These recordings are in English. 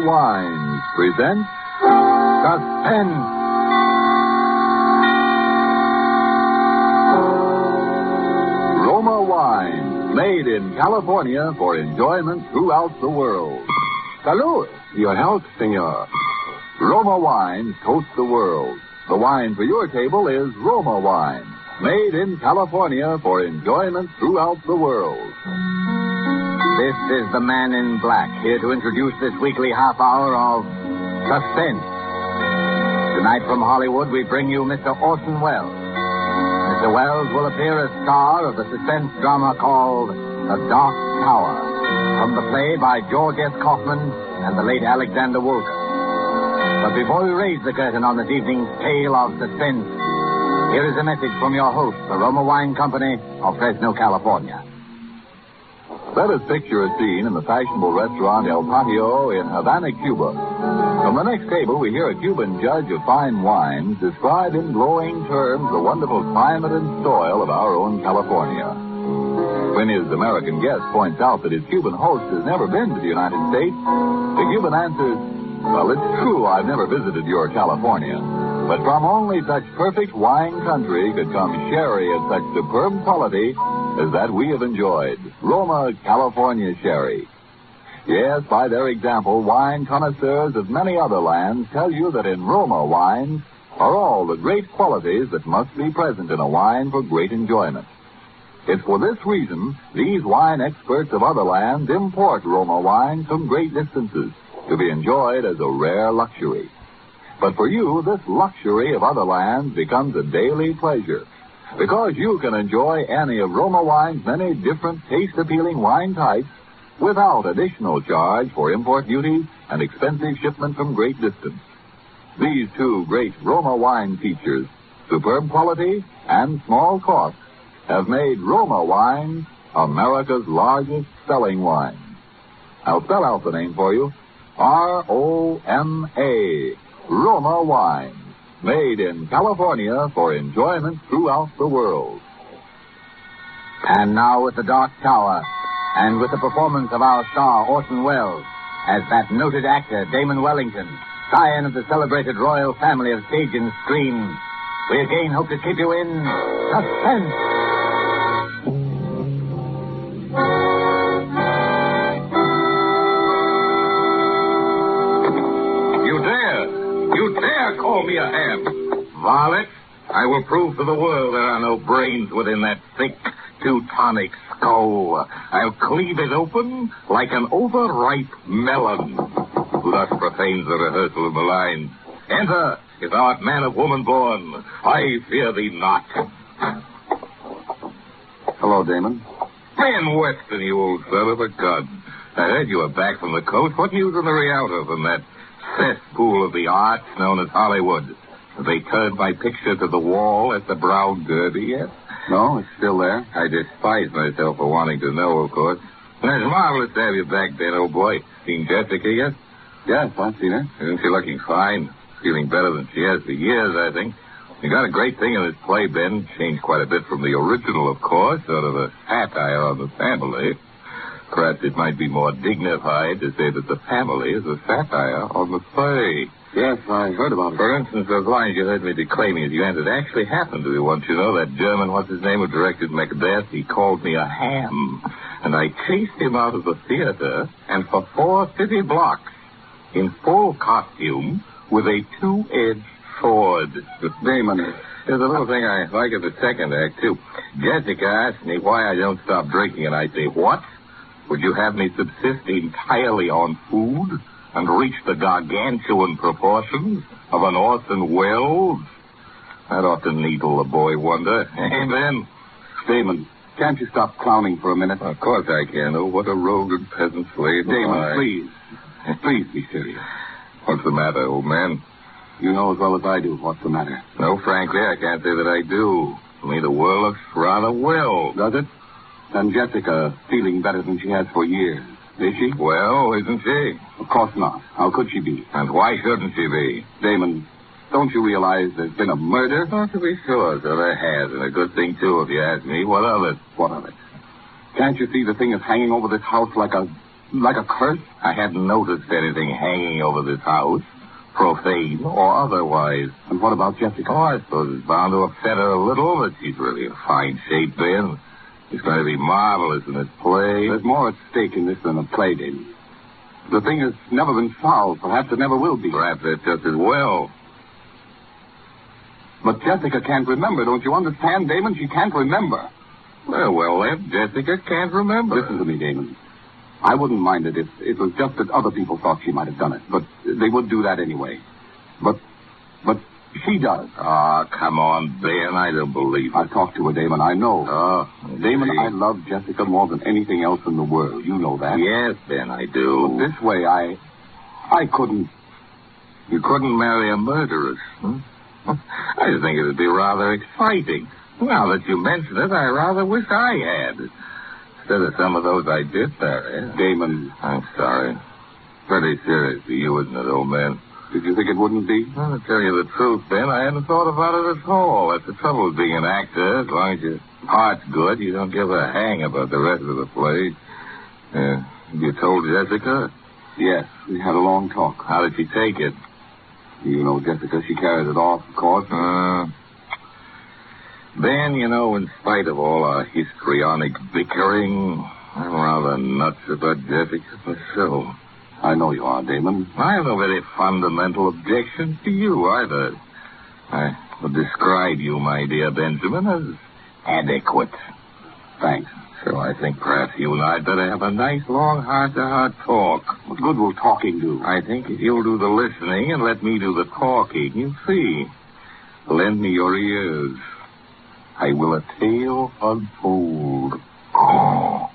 Wines present Suspense. Roma Wines, made in California for enjoyment throughout the world. Salud! Your health, senor. Roma Wines toast the world. The wine for your table is Roma Wine, made in California for enjoyment throughout the world. This is the Man in Black, here to introduce this weekly half hour of Suspense. Tonight from Hollywood, we bring you Mr. Orson Welles. Mr. Welles will appear as star of the suspense drama called The Dark Tower, from the play by George S. Kaufman and the late Alexander Wolter. But before we raise the curtain on this evening's tale of suspense, here is a message from your host, the Roma Wine Company of Fresno, California. Let us picture a scene in the fashionable restaurant El Patio in Havana, Cuba. From the next table, we hear a Cuban judge of fine wines describe in glowing terms the wonderful climate and soil of our own California. When his American guest points out that his Cuban host has never been to the United States, the Cuban answers, "Well, it's true I've never visited your California, but from only such perfect wine country could come sherry of such superb quality as that we have enjoyed, Roma, California sherry." Yes, by their example, wine connoisseurs of many other lands tell you that in Roma wines are all the great qualities that must be present in a wine for great enjoyment. It's for this reason these wine experts of other lands import Roma wines from great distances to be enjoyed as a rare luxury. But for you, this luxury of other lands becomes a daily pleasure, because you can enjoy any of Roma Wine's many different taste-appealing wine types without additional charge for import duties and expensive shipment from great distance. These two great Roma wine features, superb quality and small cost, have made Roma Wine America's largest selling wine. I'll spell out the name for you. R-O-M-A, Roma Wine, made in California for enjoyment throughout the world. And now with The Dark Tower, and with the performance of our star, Orson Welles, as that noted actor, Damon Wellington, scion of the celebrated royal family of stage and screen, we again hope to keep you in suspense. You dare call me a ham? Varlet, I will prove to the world there are no brains within that thick Teutonic skull. I'll cleave it open like an overripe melon. Thus profanes the rehearsal of the lines. Enter, if thou art man of woman born. I fear thee not. Hello, Damon. Ben Weston, you old son of a gun. I heard you were back from the coast. What news on the Rialto from that cesspool of the arts known as Hollywood? Have they turned my picture to the wall at the Brown Derby yet? No, it's still there. I despise myself for wanting to know, of course. It's marvelous to have you back, Ben, old boy. Seen Jessica yet? Yes, I've seen her. Isn't she looking fine? Feeling better than she has for years, I think. You got a great thing in this play, Ben. Changed quite a bit from the original, of course. Sort of a satire on the family. Perhaps it might be more dignified to say that the family is a satire on the play. Yes, I heard about it. For instance, those lines you heard me declaiming as you entered actually happened to me once. You know, that German, what's his name, who directed Macbeth, he called me a ham. And I chased him out of the theater, and for 4 city blocks, in full costume, with a 2-edged sword. Damon. There's a little thing I like in the second act, too. Jessica asked me why I don't stop drinking, and I say, what? Would you have me subsist entirely on food and reach the gargantuan proportions of an Orson Welles? That ought to needle a boy wonder. Amen. Damon, can't you stop clowning for a minute? Of course I can. Oh, what a rogue and peasant slave. Damon, please. Please be serious. What's the matter, old man? You know as well as I do what's the matter. No, frankly, I can't say that I do. To me, the world looks rather well. Does it? Then Jessica feeling better than she has for years. Is she? Well, isn't she? Of course not. How could she be? And why shouldn't she be? Damon, don't you realize there's been a murder? Oh, to be sure, so there has. And a good thing, too, if you ask me. What of it? What of it? Can't you see the thing is hanging over this house like a like a curse? I hadn't noticed anything hanging over this house, profane or otherwise. And what about Jessica? Oh, I suppose it's bound to upset her a little, but she's really in fine shape, Ben. She's going to be marvelous in this play. There's more at stake in this than a play, Damon. The thing has never been solved. Perhaps it never will be. Perhaps that's just as well. But Jessica can't remember. Don't you understand, Damon? She can't remember. Well, then, Jessica can't remember. Listen to me, Damon. I wouldn't mind it if it was just that other people thought she might have done it. But they would do that anyway. But she does. Come on, Ben. I don't believe it. I've talked to her, Damon. I know. Damon, see. I love Jessica more than anything else in the world. You know that. Yes, Ben, I do. But this way, I couldn't. You couldn't marry a murderess. I just think it would be rather exciting. Now that you mention it, I rather wish I had. Instead of some of those I did marry. Damon. I'm sorry. Pretty serious to you, isn't it, old man? Did you think it wouldn't be? Well, to tell you the truth, Ben, I hadn't thought about it at all. That's the trouble with being an actor. As long as your heart's good, you don't give a hang about the rest of the play. You told Jessica? Yes, we had a long talk. How did she take it? You know Jessica. She carried it off, of course. Ben, you know, in spite of all our histrionic bickering, I'm rather nuts about Jessica myself. I know you are, Damon. I have no very fundamental objections to you either. I would describe you, my dear Benjamin, as adequate. Thanks. So I think perhaps you and I'd better have a nice, long, heart-to-heart talk. What good will talking do? I think if you'll do the listening and let me do the talking, you'll see. Lend me your ears. I will a tale unfold. Oh.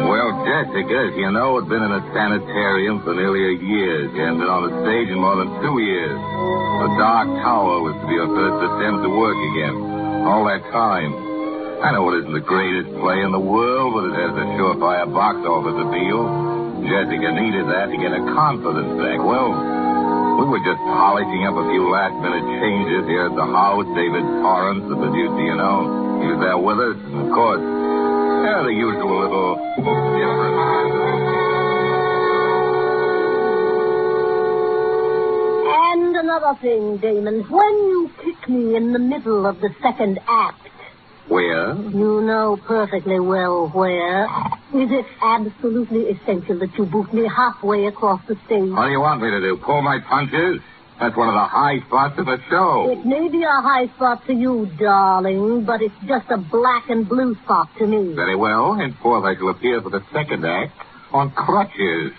Well, Jessica, as you know, had been in a sanitarium for nearly a year. She hadn't been on the stage in more than 2 years. The Dark Tower was to be her first attempt to work again. All that time. I know it isn't the greatest play in the world, but it has a surefire box office appeal. Jessica needed that to get her confidence back. Well, we were just polishing up a few last-minute changes here at the house. David Torrance, the producer, you know, he was there with us. And, of course, the usual little difference. And another thing, Damon. When you kick me in the middle of the second act... Where? You know perfectly well where. Is it absolutely essential that you boot me halfway across the stage? What do you want me to do, pull my punches? That's one of the high spots of the show. It may be a high spot to you, darling, but it's just a black and blue spot to me. Very well. Henceforth, I shall appear for the second act on crutches.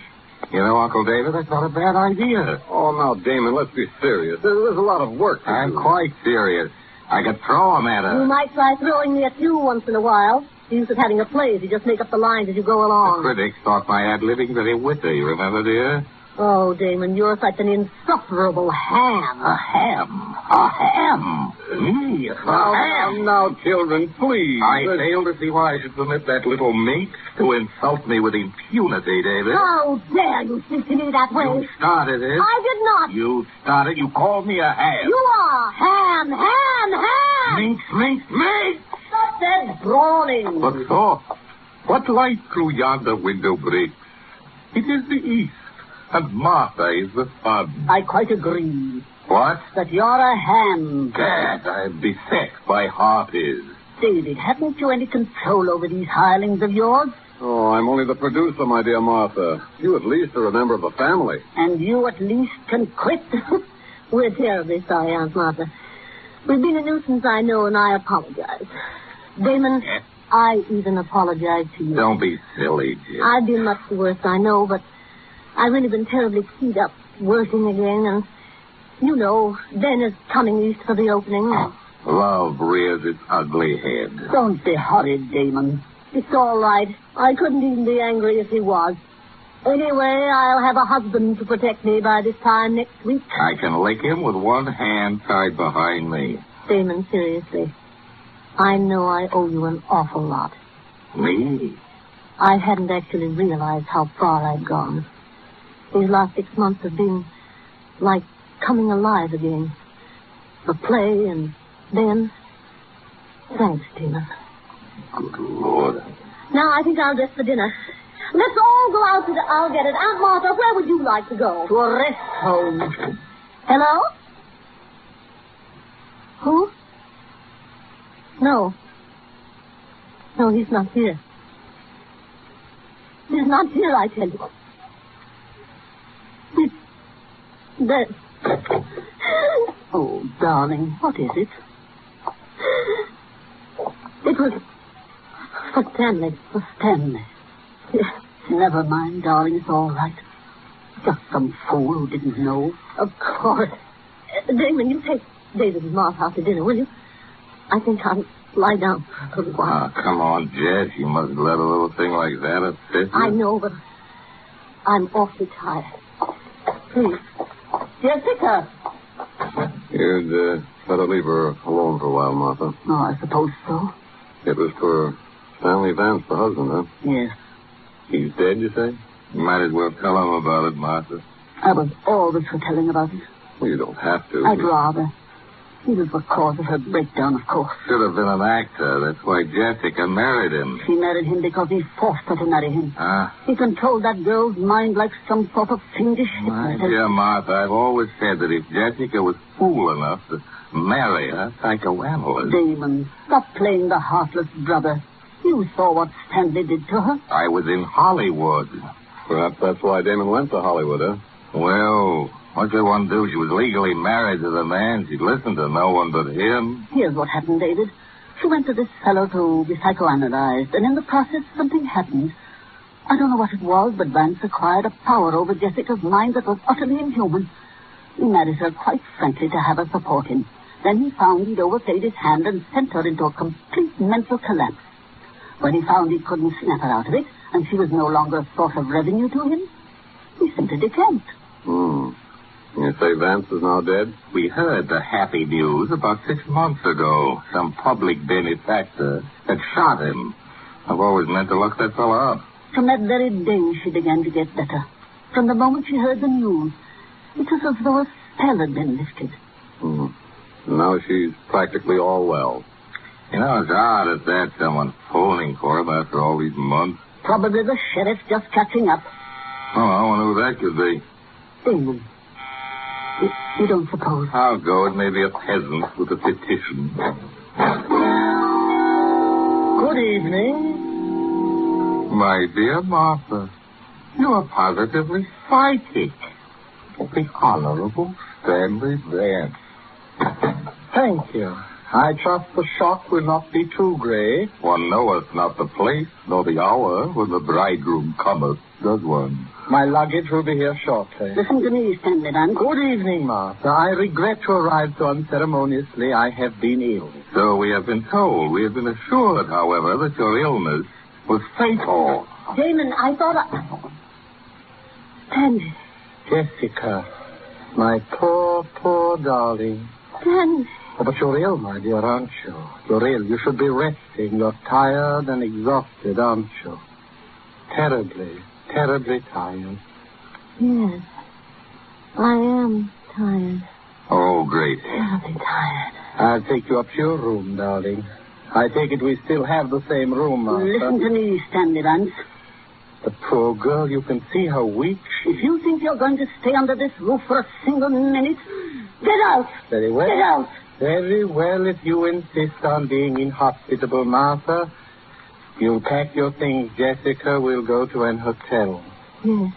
You know, Uncle David, that's not a bad idea. Oh, now, Damon, let's be serious. There's a lot of work to do. I'm quite serious. I could throw him at her. You might try throwing me at you once in a while. The use of having a play is you just make up the lines as you go along. The critics thought my ad-libbing very witty, remember, dear? Oh, Damon, you're such an insufferable ham. A ham? A ham? Me? A ham? Now, children, please. I fail to see why I should permit that little minx to insult me with impunity, David. How dare you speak to me that way? You started it. I did not. You started. You called me a ham. You are ham. Minx, minx, minx! Stop that brawling. But soft. What light through yonder window breaks? It is the east, and Martha is the sun. I quite agree. What? That you're a ham. Gad, I'm beset by harpies. David, haven't you any control over these hirelings of yours? Oh, I'm only the producer, my dear Martha. You at least are a member of the family. And you at least can quit? We're terribly sorry, Aunt Martha. We've been a nuisance, I know, and I apologize. Damon, Yes? I even apologize to you. Don't be silly, Jim. I've been much worse, I know, but I've really been terribly keyed up working again, and, you know, Ben is coming east for the opening. Love rears its ugly head. Don't be horrid, Damon. It's all right. I couldn't even be angry if he was. Anyway, I'll have a husband to protect me by this time next week. I can lick him with one hand tied behind me. Damon, seriously. I know I owe you an awful lot. Me? I hadn't actually realized how far I'd gone. These last 6 months have been like coming alive again. the play, and then... Thanks, Damon. Good Lord. Now I think I'll dress for dinner. Let's all go out to the... I'll get it. Aunt Martha, where would you like to go? To a rest home. Hello? Who? No. No, he's not here. He's not here, I tell you. He's dead. Oh, darling, what is it? It was for Stanley. For Stanley. Yes. Never mind, darling, it's all right. Just some fool who didn't know. Of course. Damon, you take David and Martha out to dinner, will you? I think I'll lie down for a little while. Oh, come on, Jess. You mustn't let a little thing like that upset you. I know, but I'm awfully tired. Please. Jessica! You'd better leave her alone for a while, Martha. Oh, I suppose so. It was for Stanley Vance, the husband, huh? Yes. He's dead, you say? You might as well tell him about it, Martha. I was always for telling about it. Well, you don't have to. I'd rather. He was the cause of her breakdown, of course. Should have been an actor. That's why Jessica married him. She married him because he forced her to marry him. Ah. He controlled that girl's mind like some sort of fiendish My hypnotist. dear Martha, I've always said that if Jessica was fool enough to marry a psychoanalyst... Damon, stop playing the heartless brother. You saw what Stanley did to her. I was in Hollywood. Perhaps that's why Damon went to Hollywood, huh? Well, what did one do? She was legally married to the man. She'd listen to no one but him. Here's what happened, David. She went to this fellow to be psychoanalyzed, and in the process, something happened. I don't know what it was, but Vance acquired a power over Jessica's mind that was utterly inhuman. He married her quite frankly to have her support him. Then he found he'd overplayed his hand and sent her into a complete mental collapse. When he found he couldn't snap her out of it, and she was no longer a source of revenue to him, he simply decamped. You say Vance is now dead? We heard the happy news about 6 months ago. Some public benefactor had shot him. I've always meant to look that fella up. From that very day, she began to get better. From the moment she heard the news, it was as though a spell had been lifted. Now she's practically all well. You know, it's odd at that someone phoning for him after all these months. Probably the sheriff just catching up. Oh, I wonder who that could be. Damon, you don't suppose? I'll go. It may be a peasant with a petition. Good evening. My dear Martha, you are positively psychic. The Honorable Stanley Vance. Thank you. I trust the shock will not be too great. One knoweth not the place nor the hour when the bridegroom cometh, does one? My luggage will be here shortly. Listen to me, Stanley Vance. Good evening, Martha. I regret to arrive so unceremoniously. I have been ill. So we have been told. We have been assured, however, that your illness was fatal. Damon, I thought Stanley. Jessica, my poor, poor darling. Stanley. Oh, but you're ill, my dear, aren't you? You're ill. You should be resting. You're tired and exhausted, aren't you? Terribly, terribly tired. Yes. I am tired. Oh, great. Terribly tired. I'll take you up to your room, darling. I take it we still have the same room, Martha. Listen to me, Stanley Vance. The poor girl, you can see how weak she is. If you think you're going to stay under this roof for a single minute, get out. Very well. Get out. Very well, if you insist on being inhospitable, Martha. You'll pack your things, Jessica. We'll go to an hotel. Yes.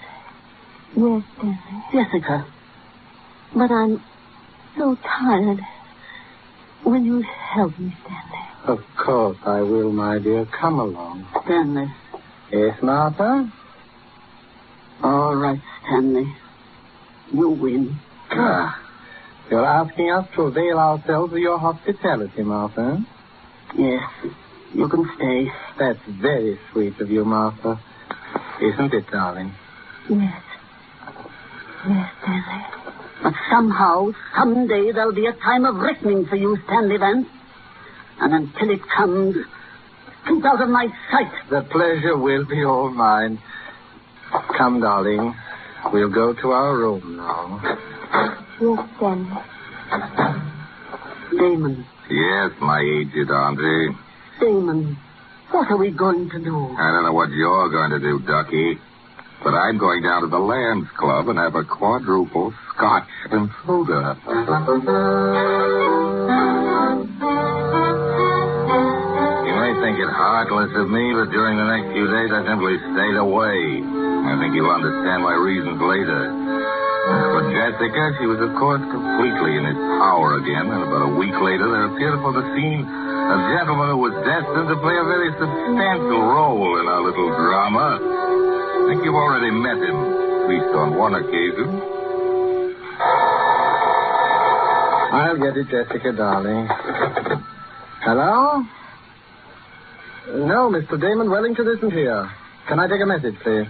Yes, Stanley. Jessica. But I'm so tired. Will you help me, Stanley? Of course I will, my dear. Come along. Stanley. Yes, Martha? All right, Stanley. You win. You're asking us to avail ourselves of your hospitality, Martha. Yes. You can stay. That's very sweet of you, Martha. Isn't it, darling? Yes. Yes, Stanley. But somehow, someday, there'll be a time of reckoning for you, Stanley Vance. And until it comes, keep out of my sight. The pleasure will be all mine. Come, darling. We'll go to our room now. Yes, Stanley. Damon. Yes, my aged auntie. Damon, what are we going to do? I don't know what you're going to do, Ducky. But I'm going down to the Lambs Club and have a quadruple scotch and soda. You may think it heartless of me, but during the next few days I simply stayed away. I think you'll understand my reasons later. For Jessica, she was, of course, completely in his power again, and about a week later there appeared upon the scene a gentleman who was destined to play a very substantial role in our little drama. I think you've already met him, at least on one occasion. I'll get it, Jessica, darling. Hello? No, Mr. Damon Wellington isn't here. Can I take a message, please?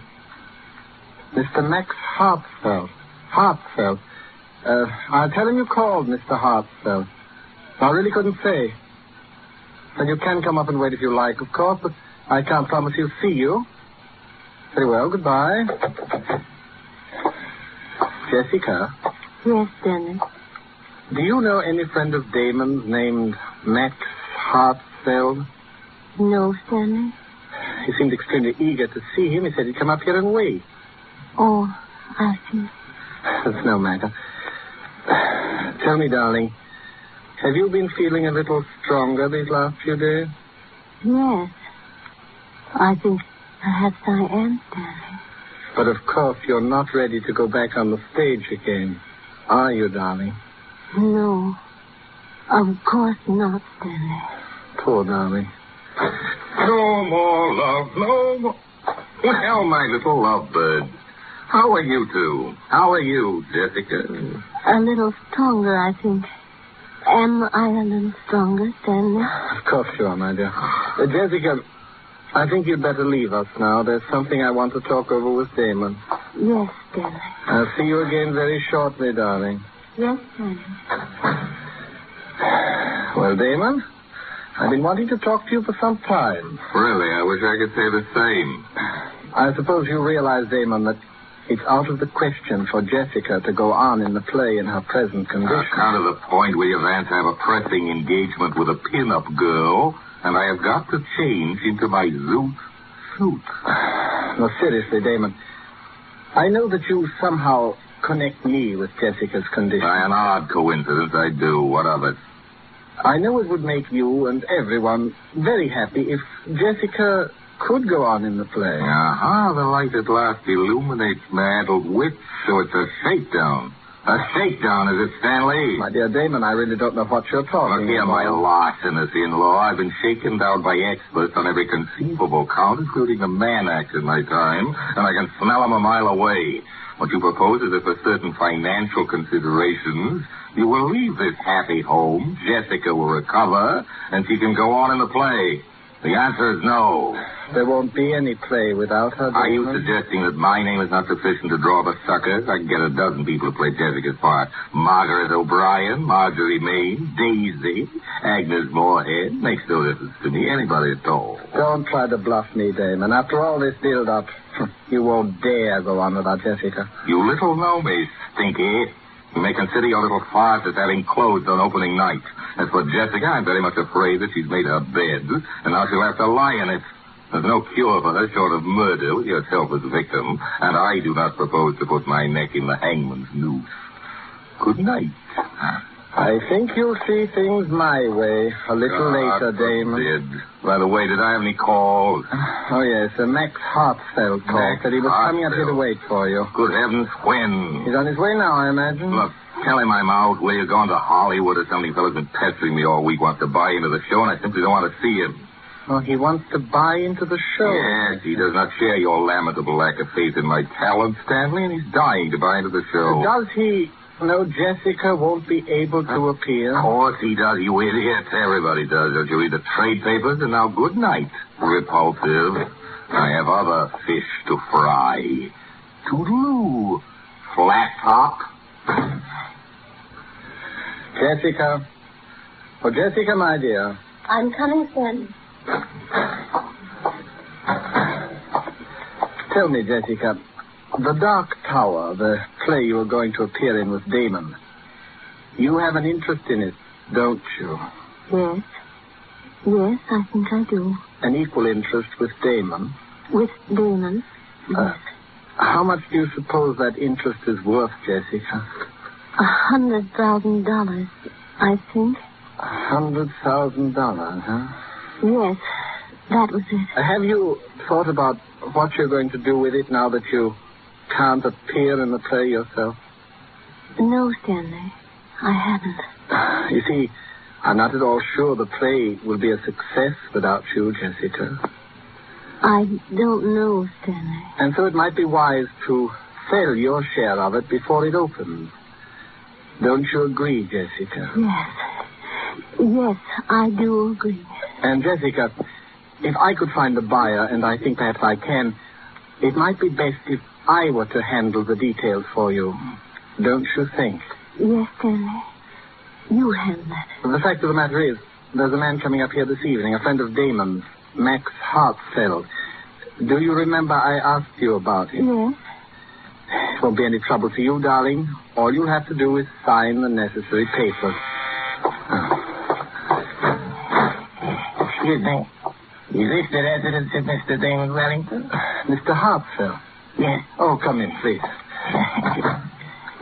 Mr. Max Hartsfeld. Hartsfeld. I'll tell him you called, Mr. Hartsfeld. I really couldn't say. And you can come up and wait if you like, of course, but I can't promise he'll see you. Very well, goodbye. Jessica? Yes, Stanley. Do you know any friend of Damon's named Max Hartsfeld? No, Stanley. He seemed extremely eager to see him. He said he'd come up here and wait. Oh, I see. That's no matter. Tell me, darling, have you been feeling a little stronger these last few days? Yes. I think perhaps I am, Stanley. But of course you're not ready to go back on the stage again, are you, darling? No. Of course not, Stanley. Poor darling. No more love, no more. Well, my little lovebird. How are you two? How are you, Jessica? A little stronger, I think. Am I a little stronger, Stanley? Of course you are, my dear. Jessica, I think you'd better leave us now. There's something I want to talk over with Damon. Yes, Stanley. I'll see you again very shortly, darling. Yes, Stanley. Well, Damon, I've been wanting to talk to you for some time. Really, I wish I could say the same. I suppose you realize, Damon, that it's out of the question for Jessica to go on in the play in her present condition. On account of the point we have to have a pressing engagement with a pin-up girl, and I have got to change into my zoot suit. No, seriously, Damon, I know that you somehow connect me with Jessica's condition. By an odd coincidence, I do. What of it? I know it would make you and everyone very happy if Jessica could go on in the play. The light at last illuminates my adult wits, so it's a shakedown. A shakedown, is it, Stanley? My dear Damon, I really don't know what you're talking Look here, about. my larcenous-in-law. I've been shaken down by experts on every conceivable count, including the man-act in my time, and I can smell them a mile away. What you propose is that for certain financial considerations, you will leave this happy home, Jessica will recover, and she can go on in the play. The answer is no. There won't be any play without her, Damon. Are you suggesting that my name is not sufficient to draw the suckers? I can get a dozen people to play Jessica's part. Margaret O'Brien, Marjorie Main, Daisy, Agnes Moorehead. Makes no difference to me. Anybody at all. Don't try to bluff me, Damon. After all this build-up, you won't dare go on without Jessica. You little know me, Stinky. You may consider your little farce as having closed on opening night. As for Jessica, I'm very much afraid that she's made her bed, and now she'll have to lie in it. There's no cure for her short of murder with yourself as a victim, and I do not propose to put my neck in the hangman's noose. Good night. I think you'll see things my way a little later, Damon. By the way, did I have any calls? Oh, yes. Max Hartsfeld called. Said he was coming up here to wait for you. Good heavens, when? He's on his way now, I imagine. Look, tell him I'm out. Will you gone to Hollywood or something? Fellow's been pestering me all week, wants to buy into the show, and I simply don't want to see him. Oh, he wants to buy into the show. Yes, he does not share your lamentable lack of faith in my talent, Stanley, and he's dying to buy into the show. Does he know Jessica won't be able to appear? Of course he does, you idiot. Everybody does. Don't you read the trade papers? And now, good night, repulsive. I have other fish to fry. Toodaloo, flat top. Jessica. Oh, Jessica, my dear. I'm coming, Stanley. Tell me, Jessica, The Dark Tower, the play you were going to appear in with Damon, you have an interest in it, don't you? Yes. Yes, I think I do. An equal interest with Damon? With Damon? Yes. How much do you suppose that interest is worth, Jessica? $100,000, I think. $100,000, huh? Yes, that was it. Have you thought about what you're going to do with it now that you can't appear in the play yourself? No, Stanley, I haven't. You see, I'm not at all sure the play will be a success without you, Jessica. I don't know, Stanley. And so it might be wise to sell your share of it before it opens. Don't you agree, Jessica? Yes. Yes, I do agree. And, Jessica, if I could find a buyer, and I think perhaps I can, it might be best if I were to handle the details for you. Don't you think? Yes, Stanley. You handle it. The fact of the matter is, there's a man coming up here this evening, a friend of Damon's, Max Hartzfeld. Do you remember I asked you about him? Yes. It won't be any trouble to you, darling. All you'll have to do is sign the necessary papers. Excuse me. Is this the residence of Mr. Damon Wellington? Mr. Hartzfeld? Yes. Oh, come in, please.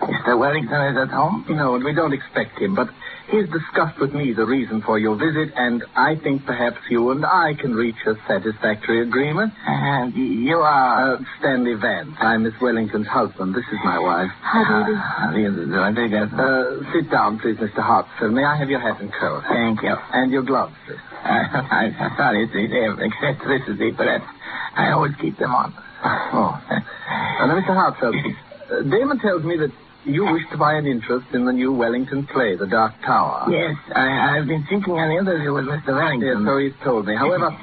Mr. Wellington is at home? No, and we don't expect him, but he's discussed with me the reason for your visit, and I think perhaps you and I can reach a satisfactory agreement. And you are... Stanley Vance. I'm Miss Wellington's husband. This is my wife. How do you do? Sit down, please, Mr. Hartzfeld. May I have your hat and coat? Thank you. And your gloves, please. I'm sorry, they're accessory, but I always keep them on. Oh. Now, Mr. Hartzfeld, Damon tells me that you wish to buy an interest in the new Wellington play, The Dark Tower. Yes, I've been thinking an interview with Mr. Wellington. Yes, so he's told me. However,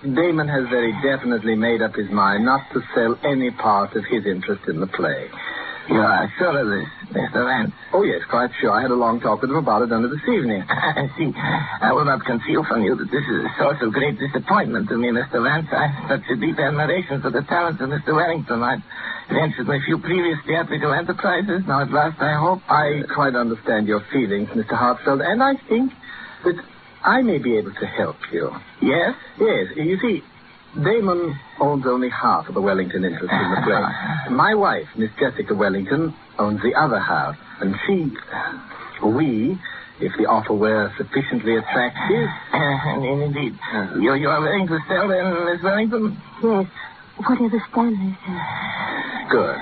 Damon has very definitely made up his mind not to sell any part of his interest in the play. You are sure of this, Mr. Vance? Oh, yes, quite sure. I had a long talk with him about it under this evening. I see. I will not conceal from you that this is a source of great disappointment to me, Mr. Vance. I have such a deep admiration for the talents of Mr. Wellington. I've ventured my few previous theatrical enterprises. Now, at last, I hope... I quite understand your feelings, Mr. Hartzfeld, and I think that I may be able to help you. Yes? Yes. You see, Damon owns only half of the Wellington interest in the play. My wife, Miss Jessica Wellington, owns the other half. And we, if the offer were sufficiently attractive... Indeed. You are willing to sell then, Miss Wellington? Yes. Whatever Stanley says. Good.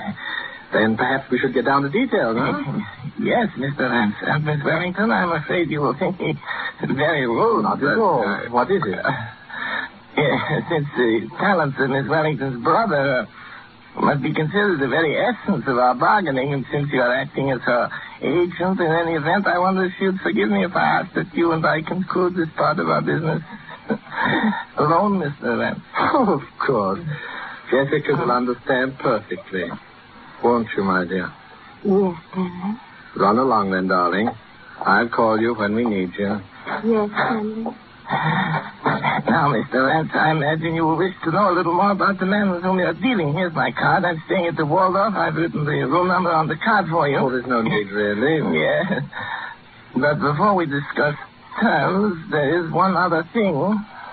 Then perhaps we should get down to details, huh? Yes, Mr. Vance. And Miss Wellington, I'm afraid you will think me very rude. Not at all. What is it? Since the talents of Miss Wellington's brother must be considered the very essence of our bargaining, and since you are acting as her agent in any event, I wonder if you'd forgive me if I asked that you and I conclude this part of our business alone, Mr. Vance. Oh, of course. Jessica will understand perfectly. Won't you, my dear? Yes, Stanley. Run along then, darling. I'll call you when we need you. Yes, Stanley. Now, Mr. Vance, I imagine you will wish to know a little more about the man with whom you're dealing. Here's my card. I'm staying at the Waldorf. I've written the room number on the card for you. Oh, there's no need, really. Yes. But before we discuss terms, there is one other thing.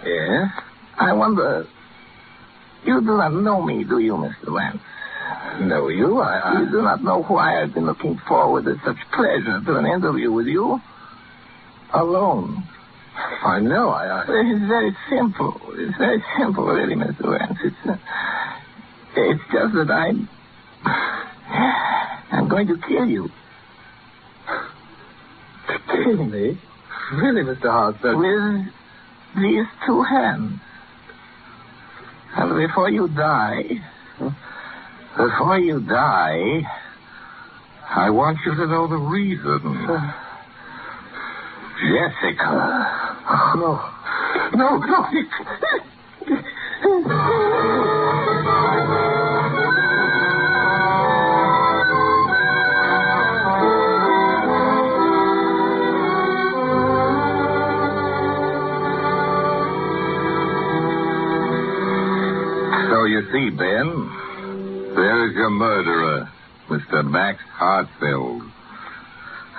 Yes? I wonder... You do not know me, do you, Mr. Vance? Know you? You do not know why I've been looking forward with such pleasure to an interview with you? Alone. I know. It's very simple. It's very simple, really, Mr. Vance. It's just that I'm going to kill you. Kill me? Really, Mr. Hartzfeld? With these two hands. And before you die, I want you to know the reason. Jessica. No. So you see, Ben, there is your murderer, Mr. Max Hartzfeld.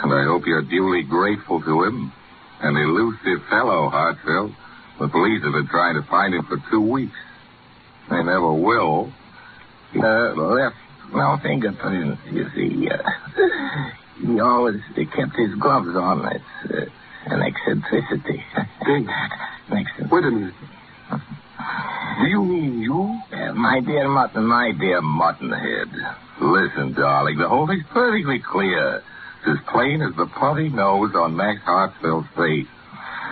And I hope you're duly grateful to him An elusive fellow, Hartsfield. The police have been trying to find him for 2 weeks. They never will. Left fingerprint, you see. He always kept his gloves on. It's an eccentricity. Wait a minute. Do you mean you? My dear Muttonhead. Listen, darling, the whole thing's perfectly clear. It's as plain as the putty nose on Max Hartsfield's face.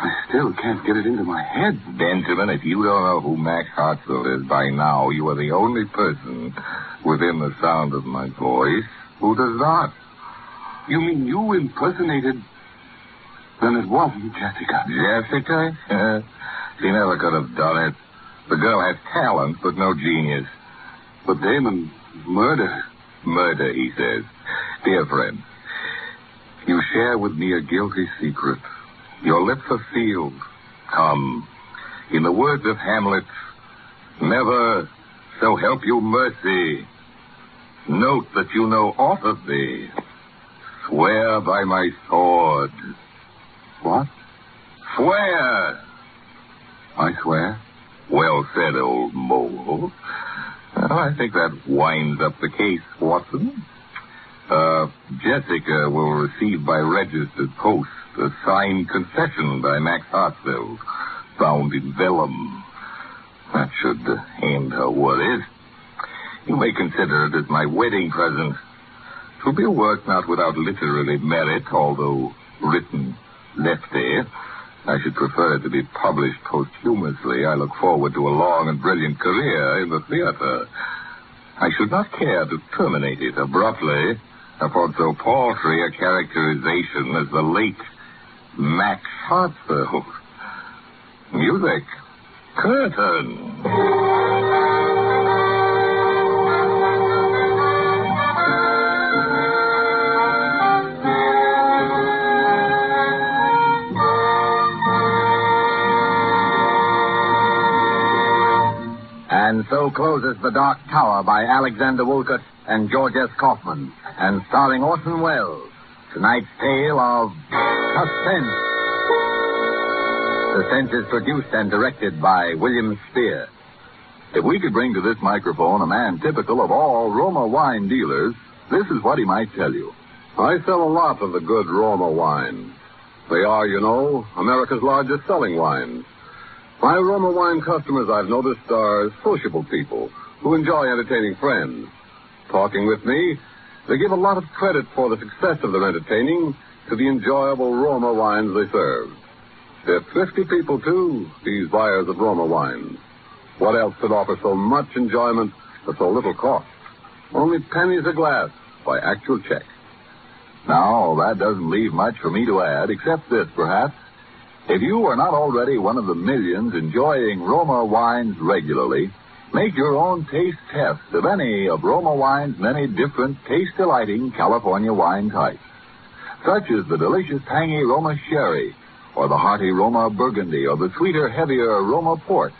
I still can't get it into my head. Benjamin, if you don't know who Max Hartsfield is by now, you are the only person within the sound of my voice who does not. You mean you impersonated... Then it wasn't Jessica. Jessica? She never could have done it. The girl has talent, but no genius. But Damon, murder. Murder, he says. Dear friend, you share with me a guilty secret. Your lips are sealed. Come, in the words of Hamlet, never, so help you mercy. Note that you know aught of thee. Swear by my sword. What? Swear. I swear. Well said, old mole. Well, I think that winds up the case, Watson. Jessica will receive by registered post a signed confession by Max Hartsfield, bound in vellum. That should end her worries. You may consider it as my wedding present. It will be a work not without literary merit, although written lefty. I should prefer it to be published posthumously. I look forward to a long and brilliant career in the theater. I should not care to terminate it abruptly upon so paltry a characterization as the late Max Hartsfield. Music. Curtain. And so closes The Dark Tower by Alexander Woollcott and George S. Kaufman, and starring Orson Welles. Tonight's tale of Suspense. Suspense is produced and directed by William Spear. If we could bring to this microphone a man typical of all Roma wine dealers, this is what he might tell you. I sell a lot of the good Roma wines. They are, you know, America's largest selling wines. My Roma wine customers, I've noticed, are sociable people who enjoy entertaining friends. Talking with me, they give a lot of credit for the success of their entertaining to the enjoyable Roma wines they serve. They're thrifty people, too, these buyers of Roma wines. What else could offer so much enjoyment for so little cost? Only pennies a glass by actual check. Now, that doesn't leave much for me to add, except this, perhaps. If you are not already one of the millions enjoying Roma wines regularly, make your own taste test of any of Roma wine's many different taste-delighting California wine types, such as the delicious tangy Roma Sherry, or the hearty Roma Burgundy, or the sweeter, heavier Roma Port,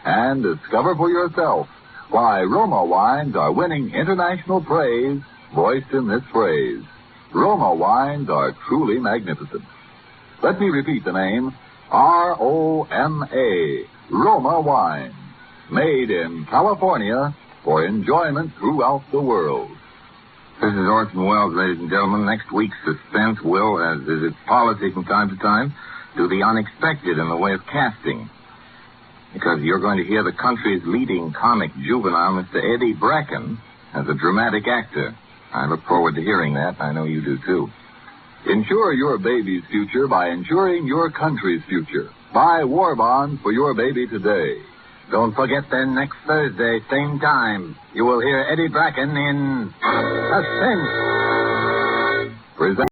and discover for yourself why Roma wines are winning international praise, voiced in this phrase: Roma wines are truly magnificent. Let me repeat the name: R-O-M-A, Roma wine, made in California for enjoyment throughout the world. This is Orson Welles, ladies and gentlemen. Next week's Suspense will, as is its policy from time to time, do the unexpected in the way of casting. Because you're going to hear the country's leading comic juvenile, Mr. Eddie Bracken, as a dramatic actor. I look forward to hearing that. I know you do, too. Ensure your baby's future by ensuring your country's future. Buy war bonds for your baby today. Don't forget then, next Thursday, same time, you will hear Eddie Bracken in Suspense. Present